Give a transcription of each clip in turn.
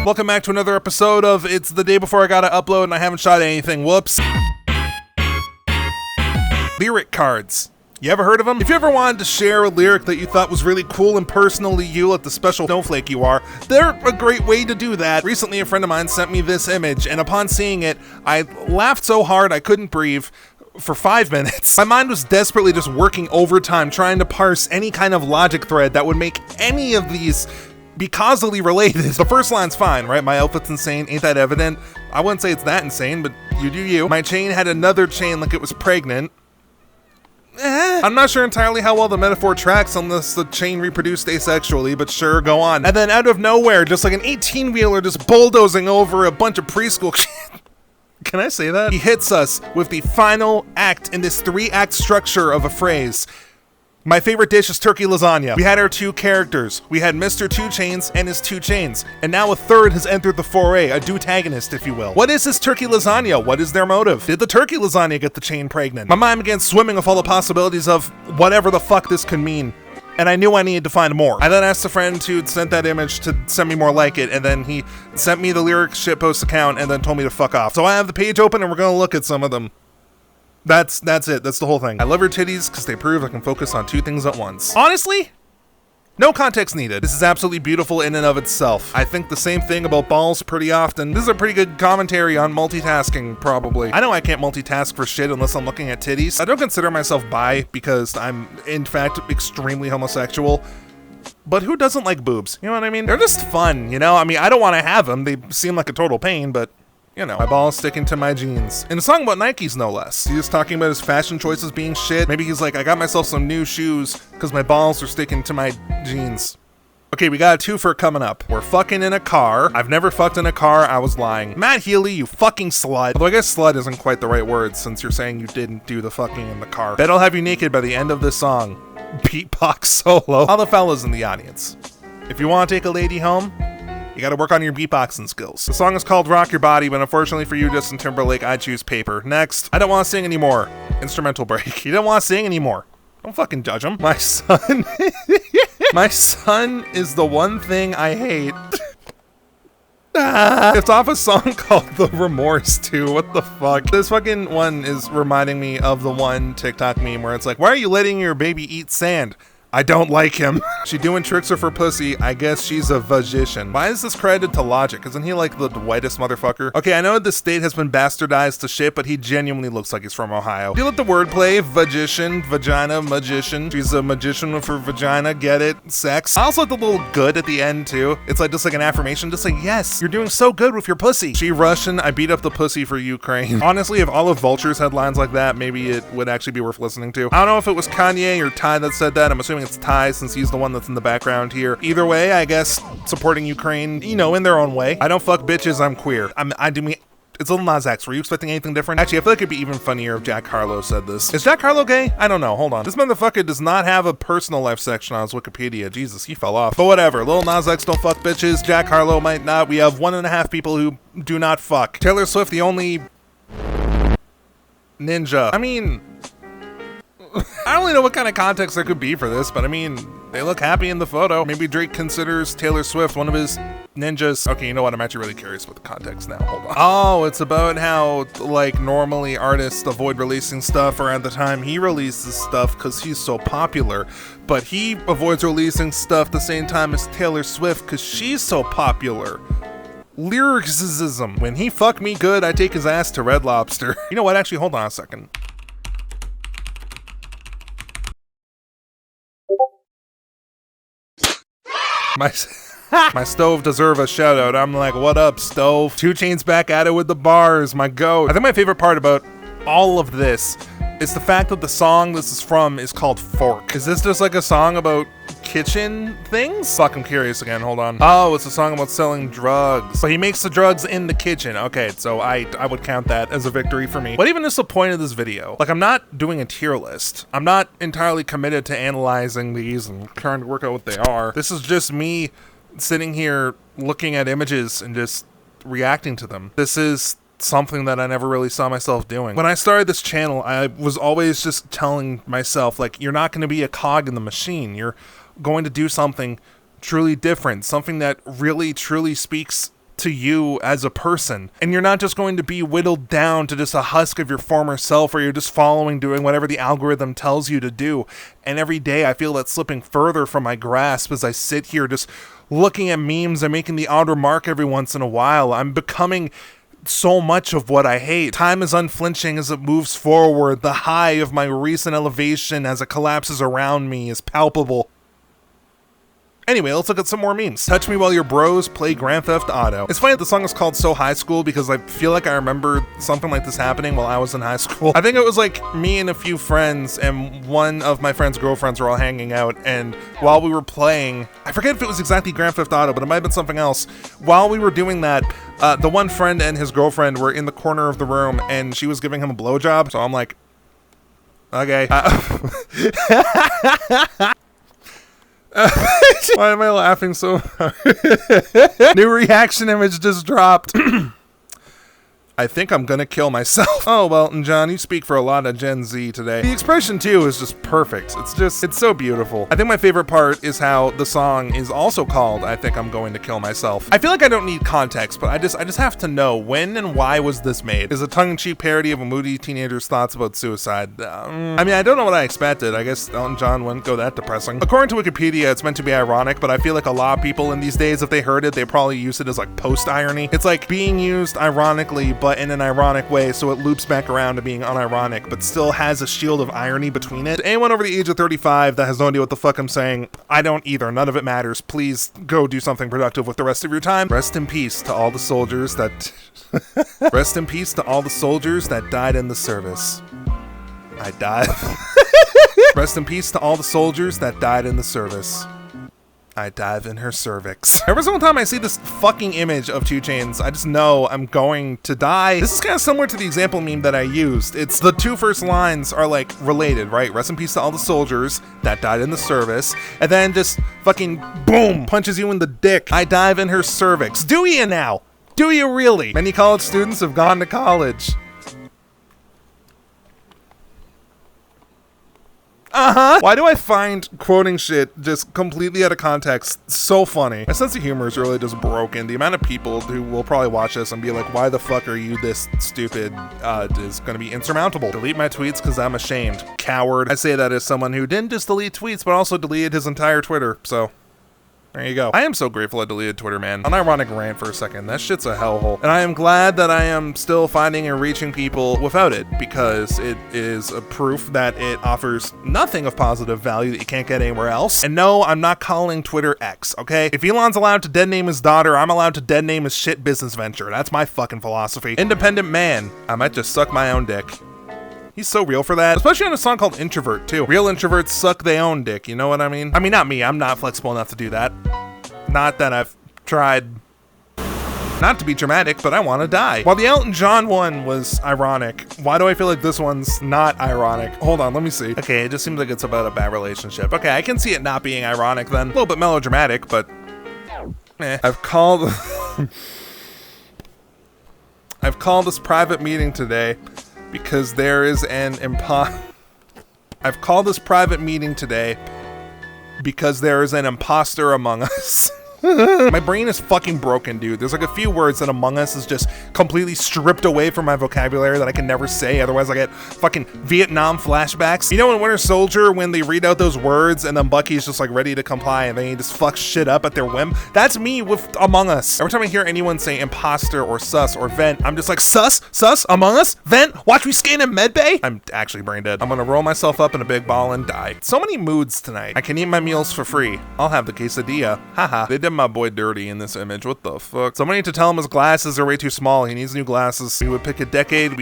Welcome back to another episode of It's the Day Before I Gotta Upload and I haven't shot anything. Whoops. Lyric cards. You ever heard of them? If you ever wanted to share a lyric that you thought was really cool and personal to you, like the special snowflake you are, they're a great way to do that. Recently, a friend of mine sent me this image, and upon seeing it, I laughed so hard I couldn't breathe for 5 minutes. My mind was desperately just working overtime, trying to parse any kind of logic thread that would make any of these be causally related. The first line's fine, right? My outfit's insane, ain't that evident? I wouldn't say it's that insane, but you do you. My chain had another chain like it was pregnant. I'm not sure entirely how well the metaphor tracks unless the chain reproduced asexually, but sure, go on. And then out of nowhere, just like an 18-wheeler just bulldozing over a bunch of preschool kids. Can I say that? He hits us with the final act in this 3-act structure of a phrase. My favorite dish is turkey lasagna. We had our 2 characters. We had Mr. 2 Chains and his 2 chains. And now a third has entered the foray, a deutagonist, if you will. What is this turkey lasagna? What is their motive? Did the turkey lasagna get the chain pregnant? My mind began swimming with all the possibilities of whatever the fuck this could mean. And I knew I needed to find more. I then asked a friend who'd sent that image to send me more like it, and then he sent me the lyric shitpost account and then told me to fuck off. So I have the page open and we're gonna look at some of them. That's it. That's the whole thing. I love your titties because they prove I can focus on 2 things at once. Honestly, no context needed. This is absolutely beautiful in and of itself. I think the same thing about balls pretty often. This is a pretty good commentary on multitasking, probably. I know I can't multitask for shit unless I'm looking at titties. I don't consider myself bi because I'm, in fact, extremely homosexual. But who doesn't like boobs? You know what I mean? They're just fun, you know? I mean, I don't want to have them. They seem like a total pain, but you know, my balls sticking to my jeans. In a song about Nikes, no less. He's just talking about his fashion choices being shit. Maybe he's like, I got myself some new shoes because my balls are sticking to my jeans. Okay, we got a 2-fer coming up. We're fucking in a car. I've never fucked in a car. I was lying. Matt Healy, you fucking slut. Although I guess slut isn't quite the right word since you're saying you didn't do the fucking in the car. Bet I'll have you naked by the end of this song. Beatbox solo. All the fellas in the audience. If you want to take a lady home, you gotta work on your beatboxing skills. The song is called Rock Your Body, but unfortunately for you, Justin Timberlake, I choose Paper. Next, I don't want to sing anymore. Instrumental break. You don't want to sing anymore. Don't fucking judge him. My son. My son is the one thing I hate. It's off a song called The Remorse too. What the fuck? This fucking one is reminding me of the one TikTok meme where it's like, why are you letting your baby eat sand? I don't like him. She doing tricks with her pussy. I guess she's a vagician. Why is this credited to Logic? Isn't he like the whitest motherfucker? Okay, I know the state has been bastardized to shit, but he genuinely looks like he's from Ohio. Feel like the wordplay, vagician, vagina, magician. She's a magician with her vagina, get it? Sex. I also like the little good at the end too. It's like just like an affirmation, just like, yes, you're doing so good with your pussy. She Russian, I beat up the pussy for Ukraine. Honestly, if all of Vulture's had lines like that, maybe it would actually be worth listening to. I don't know if it was Kanye or Ty that said that. I'm assuming it's Ty since he's the one that's in the background here. Either way, I guess supporting Ukraine, you know, in their own way. I don't fuck bitches, I'm queer. I do me. It's Lil Nas X. Were you expecting anything different? Actually, I feel like it'd be even funnier if Jack Harlow said this. Is Jack Harlow gay? I don't know. Hold on. This motherfucker does not have a personal life section on his Wikipedia. Jesus, he fell off. But whatever. Lil Nas X don't fuck bitches. Jack Harlow might not. We have 1.5 people who do not fuck. Taylor Swift, the only ninja. I mean, I don't really know what kind of context there could be for this, but I mean, they look happy in the photo. Maybe Drake considers Taylor Swift one of his ninjas. Okay, you know what? I'm actually really curious about the context now. Hold on. Oh, it's about how, like, normally artists avoid releasing stuff around the time he releases stuff because he's so popular. But he avoids releasing stuff the same time as Taylor Swift because she's so popular. Lyricism. When he fuck me good, I take his ass to Red Lobster. You know what? Actually, hold on a second. My stove deserve a shout out. I'm like, what up, stove? 2 Chainz back at it with the bars, my goat. I think my favorite part about all of this is the fact that the song this is from is called Fork. Is this just like a song about kitchen things? Fuck, I'm curious again, hold on. Oh, it's a song about selling drugs. So he makes the drugs in the kitchen. Okay, so I would count that as a victory for me. What even is the point of this video? Like, I'm not doing a tier list. I'm not entirely committed to analyzing these and trying to work out what they are. This is just me sitting here looking at images and just reacting to them. This is something that I never really saw myself doing. When I started this channel, I was always just telling myself, like, you're not going to be a cog in the machine. You're going to do something truly different, something that really, truly speaks to you as a person. And you're not just going to be whittled down to just a husk of your former self, or you're just doing whatever the algorithm tells you to do. And every day I feel that slipping further from my grasp as I sit here just looking at memes and making the odd remark every once in a while. I'm becoming so much of what I hate. Time is unflinching as it moves forward. The high of my recent elevation as it collapses around me is palpable. Anyway, let's look at some more memes. Touch me while your bros play Grand Theft Auto. It's funny that the song is called So High School because I feel like I remember something like this happening while I was in high school. I think it was like me and a few friends, and one of my friend's girlfriends were all hanging out, and while we were playing, I forget if it was exactly Grand Theft Auto, but it might have been something else. While we were doing that, the one friend and his girlfriend were in the corner of the room, and she was giving him a blowjob, so I'm like, okay. Why am I laughing so hard? New reaction image just dropped. I think I'm gonna kill myself. Oh, well, and John, you speak for a lot of Gen Z today. The expression, too, is just perfect. It's so beautiful. I think my favorite part is how the song is also called I Think I'm Going to Kill Myself. I feel like I don't need context, but I just have to know when and why was this made? Is a tongue-in-cheek parody of a moody teenager's thoughts about suicide. I mean, I don't know what I expected. I guess Elton John wouldn't go that depressing. According to Wikipedia, it's meant to be ironic, but I feel like a lot of people in these days, if they heard it, they probably use it as like post-irony. It's like being used ironically, but in an ironic way, so it loops back around to being unironic, but still has a shield of irony between it. To anyone over the age of 35 that has no idea what the fuck I'm saying, I don't either. None of it matters. Please go do something productive with the rest of your time. Rest in peace to all the soldiers that... Rest in peace to all the soldiers that died in the service. I died. Rest in peace to all the soldiers that died in the service. I dive in her cervix. Every single time I see this fucking image of 2 Chainz, I just know I'm going to die. This is kind of similar to the example meme that I used. It's the 2 first lines are like related, right? Rest in peace to all the soldiers that died in the service. And then just fucking boom, punches you in the dick. I dive in her cervix. Do you now? Do you really? Many college students have gone to college. Why do I find quoting shit just completely out of context so funny? My sense of humor is really just broken. The amount of people who will probably watch this and be like, why the fuck are you this stupid, is gonna be insurmountable. Delete my tweets because I'm ashamed. Coward. I say that as someone who didn't just delete tweets, but also deleted his entire Twitter, so... there you go. I am so grateful I deleted Twitter, man. Unironic rant for a second. That shit's a hellhole. And I am glad that I am still finding and reaching people without it, because it is a proof that it offers nothing of positive value that you can't get anywhere else. And no, I'm not calling Twitter X, okay? If Elon's allowed to dead name his daughter, I'm allowed to dead name his shit business venture. That's my fucking philosophy. Independent man. I might just suck my own dick. He's so real for that, especially on a song called Introvert, too. Real introverts suck their own dick, you know what I mean? I mean, not me, I'm not flexible enough to do that. Not that I've tried. Not to be dramatic, but I want to die. While the Elton John one was ironic, why do I feel like this one's not ironic? Hold on, let me see. Okay, it just seems like it's about a bad relationship. Okay, I can see it not being ironic then. A little bit melodramatic, but... I've called this private meeting today because there is an I've called this private meeting today because there is an imposter among us. My brain is fucking broken, dude. There's like a few words that Among Us is just completely stripped away from my vocabulary that I can never say, otherwise I get fucking Vietnam flashbacks. You know in Winter Soldier when they read out those words and then Bucky's just like ready to comply and then he just fucks shit up at their whim? That's me with Among Us. Every time I hear anyone say imposter or sus or vent, I'm just like, sus, Among Us, vent, watch me scan in medbay? I'm actually brain dead. I'm gonna roll myself up in a big ball and die. So many moods tonight. I can eat my meals for free. I'll have the quesadilla. Haha. They did my boy dirty in this image. What the fuck? Someone need to tell him his glasses are way too small. He needs new glasses. We would pick a decade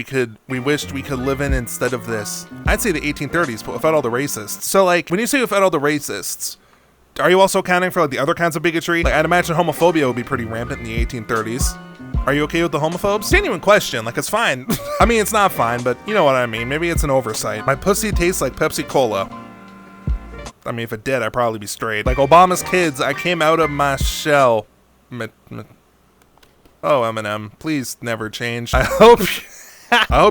we wished we could live in instead of this. I'd say the 1830s, but without all the racists. So like, when you say without all the racists, are you also accounting for like the other kinds of bigotry? Like, I'd imagine homophobia would be pretty rampant in the 1830s. Are you okay with the homophobes? Genuine question, like it's fine. I mean, it's not fine, but you know what I mean. Maybe it's an oversight. My pussy tastes like Pepsi Cola. I mean, if it did, I'd probably be straight. Like Obama's kids, I came out of my shell. Oh, Eminem, please never change. I hope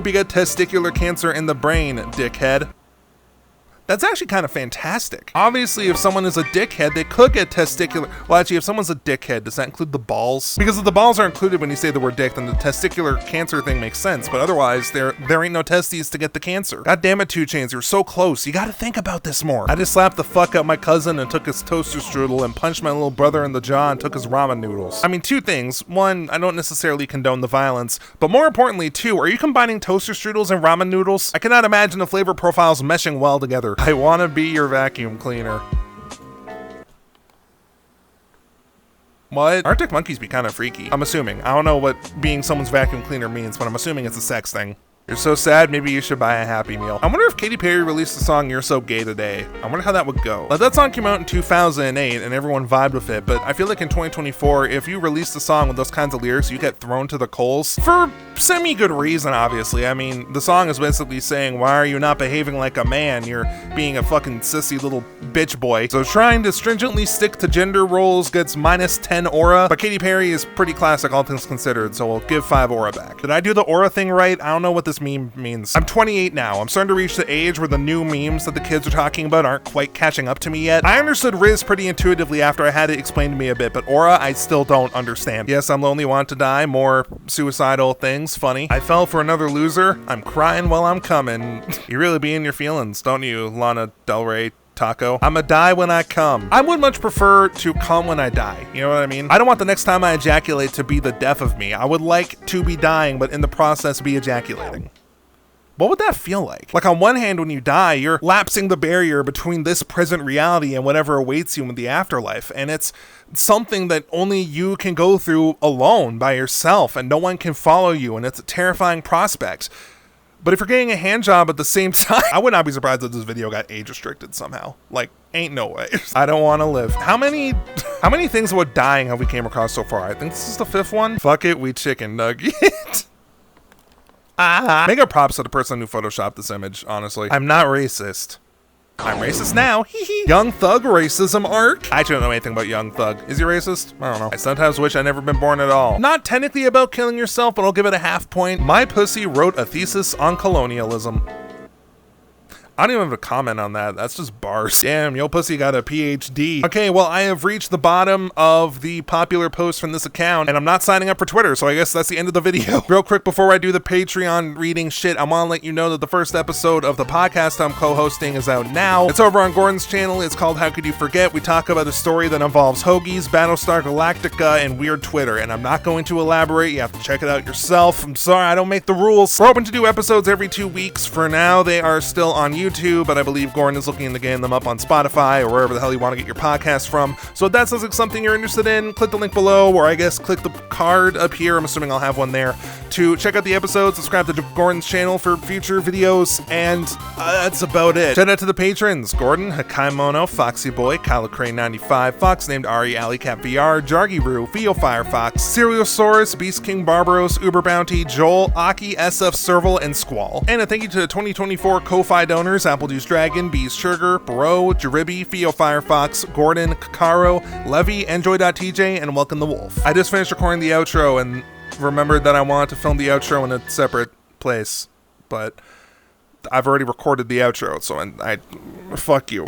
you get testicular cancer in the brain, dickhead. That's actually kind of fantastic. Obviously, if someone is a dickhead, they could get testicular. Well, actually, if someone's a dickhead, does that include the balls? Because if the balls are included when you say the word dick, then the testicular cancer thing makes sense. But otherwise, there ain't no testes to get the cancer. God damn it, 2 Chainz, you're so close. You gotta think about this more. I just slapped the fuck out my cousin and took his toaster strudel and punched my little brother in the jaw and took his ramen noodles. I mean, 2 things. 1, I don't necessarily condone the violence. But more importantly, 2, are you combining toaster strudels and ramen noodles? I cannot imagine the flavor profiles meshing well together. I wanna be your vacuum cleaner. What? Arctic monkeys be kind of freaky. I'm assuming. I don't know what being someone's vacuum cleaner means, but I'm assuming it's a sex thing. You're so sad, maybe you should buy a Happy Meal. I wonder if Katy Perry released the song You're So Gay Today. I wonder how that would go. That song came out in 2008 and everyone vibed with it, but I feel like in 2024, if you release a song with those kinds of lyrics, you get thrown to the coals. For semi-good reason, obviously. I mean, the song is basically saying, why are you not behaving like a man? You're being a fucking sissy little bitch boy. So trying to stringently stick to gender roles gets -10 aura, but Katy Perry is pretty classic, all things considered, so we'll give 5 aura back. Did I do the aura thing right? I don't know what this meme means. I'm 28 now. I'm starting to reach the age where the new memes that the kids are talking about aren't quite catching up to me yet. I understood Riz pretty intuitively after I had it explained to me a bit, but aura, I still don't understand. Yes, I'm lonely, want to die, more suicidal things, funny. I fell for another loser, I'm crying while I'm coming. You really be in your feelings, don't you, Lana Del Rey? Taco. I'ma die when I come. I would much prefer to come when I die. You know what I mean? I don't want the next time I ejaculate to be the death of me. I would like to be dying, but in the process be ejaculating. What would that feel like? Like, on one hand, when you die, you're lapsing the barrier between this present reality and whatever awaits you in the afterlife. And it's something that only you can go through alone by yourself, and no one can follow you, and it's a terrifying prospect. But if you're getting a hand job at the same time, I would not be surprised if this video got age restricted somehow. Like, ain't no way. I don't want to live. How many things about dying have we came across so far? I think this is the 5th one. Fuck it, we chicken nugget. Mega props to the person who photoshopped this image, honestly. I'm not racist. I'm racist now. Young Thug racism arc. I actually don't know anything about Young Thug. Is he racist? I don't know. I sometimes wish I'd never been born at all. Not technically about killing yourself, but I'll give it a half point. My pussy wrote a thesis on colonialism. I don't even have a comment on that. That's just bars. Damn, yo pussy got a PhD. Okay, well, I have reached the bottom of the popular posts from this account, and I'm not signing up for Twitter, so I guess that's the end of the video. Real quick, before I do the Patreon reading shit, I want to let you know that the first episode of the podcast I'm co-hosting is out now. It's over on Gordon's channel. It's called How Could You Forget? We talk about a story that involves hoagies, Battlestar Galactica, and weird Twitter, and I'm not going to elaborate. You have to check it out yourself. I'm sorry, I don't make the rules. We're hoping to do episodes every 2 weeks. For now, they are still on YouTube, but I believe Gordon is looking into getting them up on Spotify or wherever the hell you want to get your podcast from. So if that sounds like something you're interested in, click the link below, or I guess click the card up here. I'm assuming I'll have one there to check out the episode. Subscribe to Gordon's channel for future videos, and that's about it. Shout out to the patrons: Gordon, Hakai Mono, Foxy Boy, Kylo Crane 95, Fox Named Ari, Alley Cat VR, Jargy Roo, Theo Firefox, Seriosaurus, Beast King Barbaros, Uber Bounty, Joel, Aki, SF Serval, and Squall. And a thank you to the 2024 Ko-Fi donors: Apple Juice Dragon, Bees Sugar, Bro, Jaribi, Theo Firefox, Gordon, Kakaro, Levy, Enjoy.tj, and Welcome the Wolf. I just finished recording the outro and remembered that I wanted to film the outro in a separate place, but I've already recorded the outro, so I fuck you.